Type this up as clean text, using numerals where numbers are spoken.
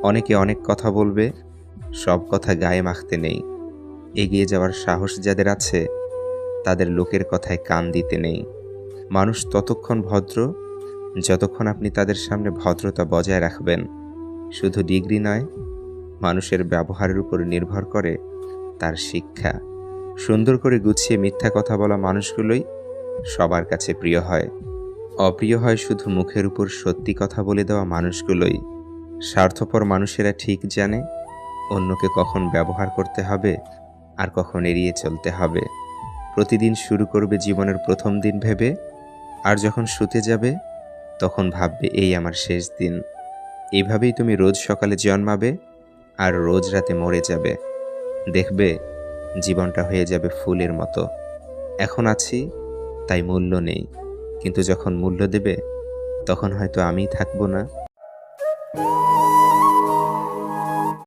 অনেকে অনেক কথা বলবে, সব কথা গায়ে মাখতে নেই। এগিয়ে যাওয়ার সাহস যাদের আছে, তাদের লোকের কথায় কান দিতে নেই। মানুষ ততক্ষণ ভদ্র, যতক্ষণ আপনি তাদের সামনে ভদ্রতা বজায় রাখবেন। শুধু ডিগ্রি নয়, মানুষের ব্যবহারের উপর নির্ভর করে তার শিক্ষা। সুন্দর করে গুছিয়ে মিথ্যা কথা বলা মানুষগুলোই সবার কাছে প্রিয় হয়। অপ্রিয় হয় শুধু মুখের উপর সত্যি কথা বলে দেওয়া মানুষগুলোই। স্বার্থপর মানুষেরা ঠিক জানে অন্যকে কখন ব্যবহার করতে হবে আর কখন এড়িয়ে চলতে হবে। প্রতিদিন শুরু করবে জীবনের প্রথম দিন ভেবে, আর যখন শুতে যাবে তখন ভাববে এই আমার শেষ দিন। এইভাবেই তুমি রোজ সকালে জন্মাবে আর রোজ রাতে মরে যাবে। দেখবে জীবনটা হয়ে যাবে ফুলের মতো। এখন আছি তাই মূল্য নেই, কিন্তু যখন মূল্য দেবে তখন হয়তো আমিই থাকবো না।